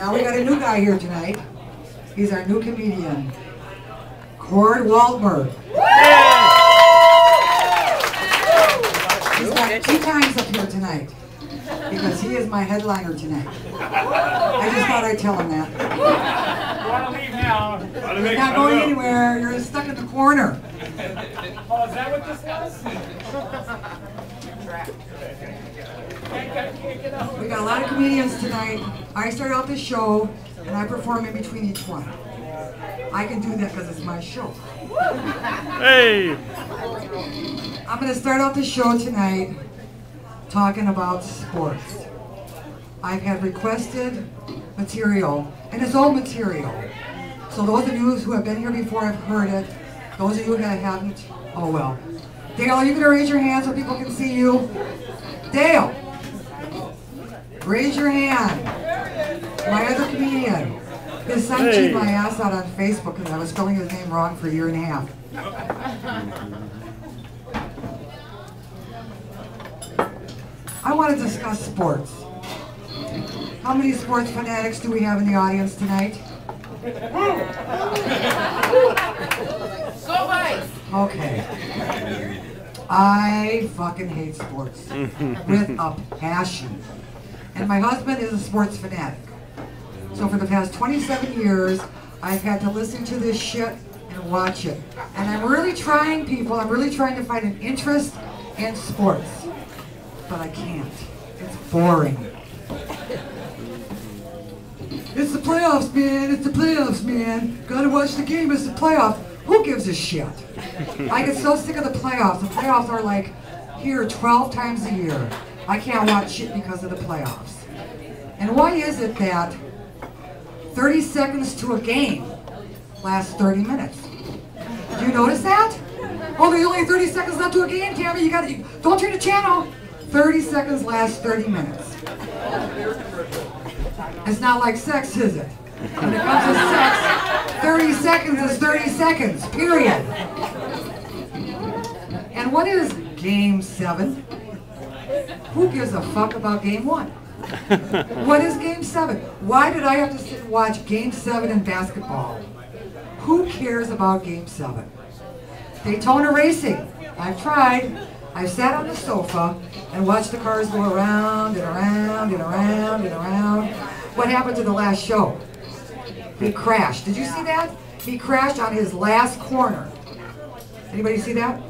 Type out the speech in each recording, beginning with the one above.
Now we got a new guy here tonight. He's our new comedian, Cord Waldberg. He's got 2 times up here tonight because he is my headliner tonight. I just thought I'd tell him that. You want to leave now? You're not going anywhere. You're stuck in the corner. Oh, is that what this was? We got a lot of comedians tonight. I start out the show and I perform in between each one. I can do that because it's my show. Hey! I'm going to start out the show tonight talking about sports. I've had requested material, and it's old material. So those of you who have been here before have heard it. Those of you that haven't, oh well. Dale, are you going to raise your hand so people can see you? Dale, raise your hand. My other comedian. His son cheated my ass out on Facebook because I was spelling his name wrong for a year and a half. I want to discuss sports. How many sports fanatics do we have in the audience tonight? Go Vikes! Okay. I fucking hate sports with a passion. And my husband is a sports fanatic. So for the past 27 years, I've had to listen to this shit and watch it. And I'm really trying, people, I'm really trying to find an interest in sports. But I can't. It's boring. It's the playoffs, man. It's the playoffs, man. Gotta watch the game. It's the playoffs. Who gives a shit? I get so sick of the playoffs. The playoffs are like here 12 times a year. I can't watch shit because of the playoffs. And why is it that 30 seconds to a game lasts 30 minutes? Do you notice that? Oh, there's only 30 seconds left to a game, Tammie. You gotta, don't turn the channel. 30 seconds lasts 30 minutes. It's not like sex, is it? When it comes to sex, 30 seconds is 30 seconds, period. And what is Game 7? Who gives a fuck about Game 1? What is Game 7? Why did I have to sit and watch Game 7 in basketball? Who cares about Game 7? Daytona racing. I've tried. I've sat on the sofa and watched the cars go around and around and around and around. What happened to the last show? He crashed. Did you see that? He crashed on his last corner. Anybody see that?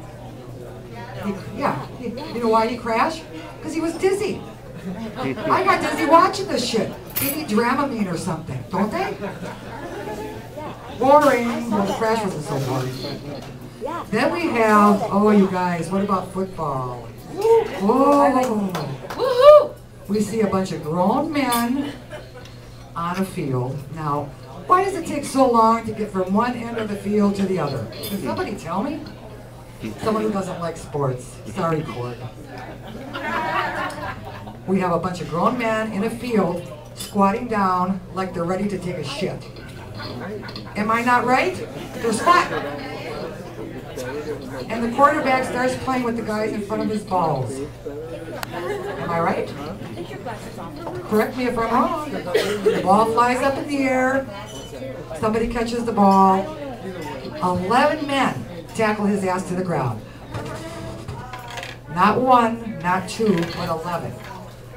You know why he crashed? Because he was dizzy. I got dizzy watching this shit. They need Dramamine or something, don't they? Boring. Well, the crash wasn't so boring. Then we have, oh you guys, what about football? Whoa! We see a bunch of grown men on a field. Now, why does it take so long to get from one end of the field to the other? Can somebody tell me? Someone who doesn't like sports. Sorry, Cord. We have a bunch of grown men in a field squatting down like they're ready to take a shit. Am I not right? They're squatting. And the quarterback starts playing with the guys in front of his balls. Am I right? Correct me if I'm wrong. The ball flies up in the air. Somebody catches the ball. 11 men tackle his ass to the ground. Not 1, not 2, but 11.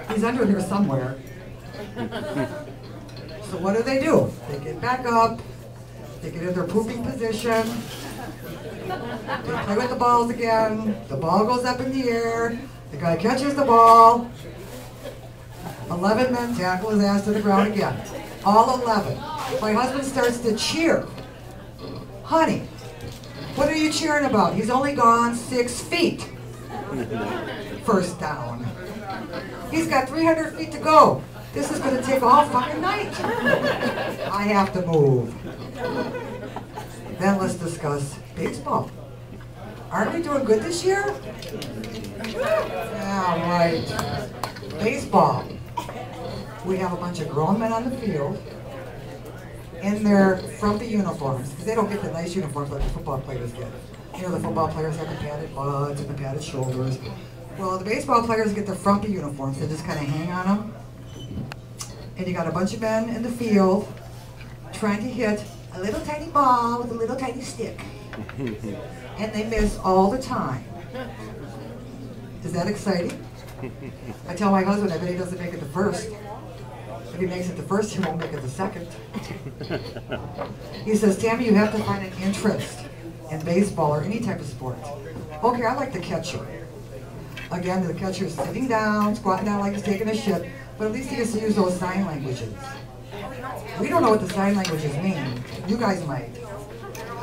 He's under here somewhere. So what do? They get back up. They get in their pooping position. They play with the balls again. The ball goes up in the air. The guy catches the ball. 11 men tackle his ass to the ground again. All 11. My husband starts to cheer. Honey, what are you cheering about? He's only gone 6 feet. First down. He's got 300 feet to go. This is going to take all fucking night. I have to move. Then let's discuss baseball. Aren't we doing good this year? Yeah, right. Baseball. We have a bunch of grown men on the field in their frumpy uniforms, because they don't get the nice uniforms like the football players get. You know, the football players have the padded butts and the padded shoulders. Well, the baseball players get the frumpy uniforms. They just kind of hang on them. and you got a bunch of men in the field trying to hit a little tiny ball with a little tiny stick. And they miss all the time. Is that exciting? I tell my husband, I bet he doesn't make it the first. If he makes it the first, he won't make it the second. He says, Tammie, you have to find an interest in baseball or any type of sport. Okay, I like the catcher. Again, the catcher is sitting down, squatting down like he's taking a shit, but at least he gets to use those sign languages. We don't know what the sign languages mean. You guys might.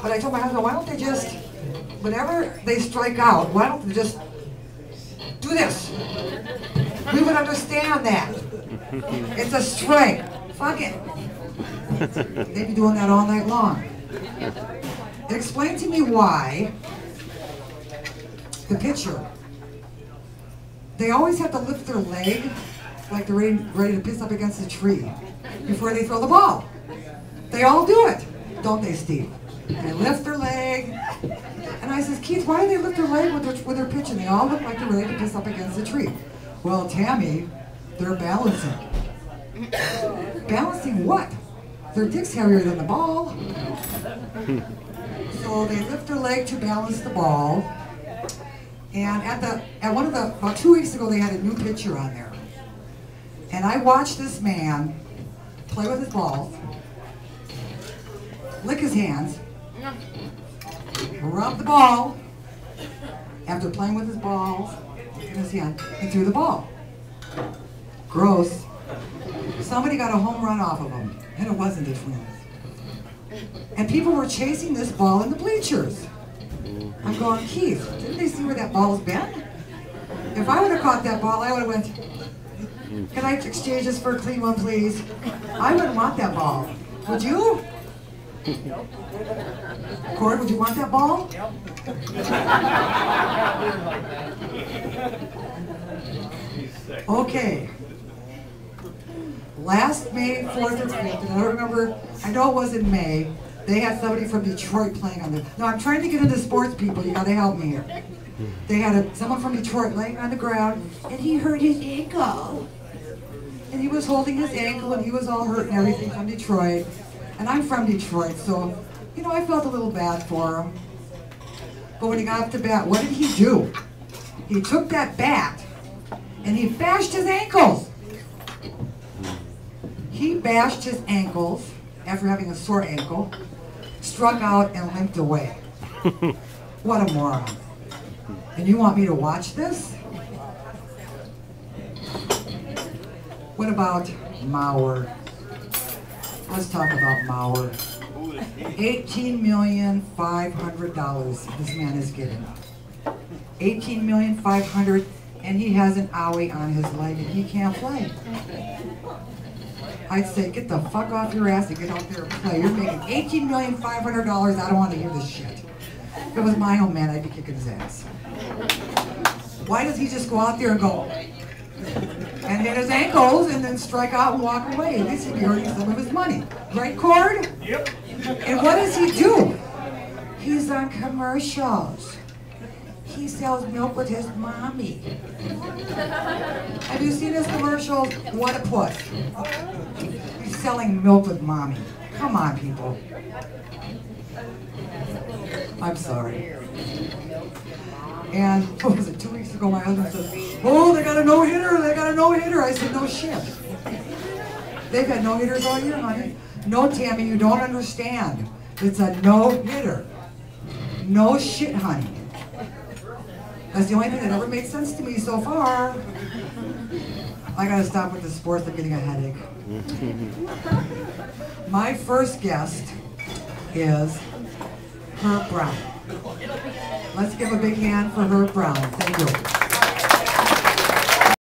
But I told my husband, why don't they just, whenever they strike out, why don't they just do this? We would understand that. It's a strike. Fuck it. They'd be doing that all night long. Explain to me why the pitcher, they always have to lift their leg like they're ready to piss up against a tree before they throw the ball. They all do it, don't they, Steve? They lift their leg. And I says, Keith, why do they lift their leg with their pitching? They all look like they're ready to piss up against a tree. Well, Tammie, they're balancing. Balancing what? Their dick's heavier than the ball. So they lift their leg to balance the ball. And about 2 weeks ago, they had a new pitcher on there. And I watched this man play with his balls, lick his hands, rub the ball after playing with his balls in his hand, and threw the ball. Gross. Somebody got a home run off of him, and it wasn't the Twins. And people were chasing this ball in the bleachers. I'm going, Keith, didn't they see where that ball's been? If I would have caught that ball, I would have went, can I exchange this for a clean one, please? I wouldn't want that ball. Would you? Cord, would you want that ball? Okay. Last May 4th or 5th, and I don't remember, I know it was in May, they had somebody from Detroit playing on the, no, I'm trying to get into sports, people, you gotta help me here. They had someone from Detroit laying on the ground, and he hurt his ankle. And he was holding his ankle, and he was all hurt and everything from Detroit. And I'm from Detroit, so, you know, I felt a little bad for him. But when he got up to bat, what did he do? He took that bat, and he bashed his ankles. He bashed his ankles after having a sore ankle, struck out, and limped away. What a moron. And you want me to watch this? What about Mauer? Let's talk about Mauer. $18,500,000 this man is getting. $18,500,000, and he has an owie on his leg and he can't play. I'd say, get the fuck off your ass and get out there and play. You're making $18,500,000. I don't want to hear this shit. If it was my own man, I'd be kicking his ass. Why does he just go out there and go and hit his ankles and then strike out and walk away? At least he'd be earning some of his money. Right, Cord? Yep. And what does he do? He's on commercials. He sells milk with his mommy. Have you seen his commercials? What a puss. He's selling milk with mommy. Come on, people. I'm sorry. And what was it, 2 weeks ago, my husband said, oh, they got a no-hitter, they got a no-hitter. I said, no shit. They've had no-hitters all year, honey. No, Tammie, you don't understand. It's a no-hitter. No shit, honey. That's the only thing that ever made sense to me so far. I gotta stop with the sports, I'm getting a headache. My first guest is Herb Brown. Let's give a big hand for Herb Brown. Thank you.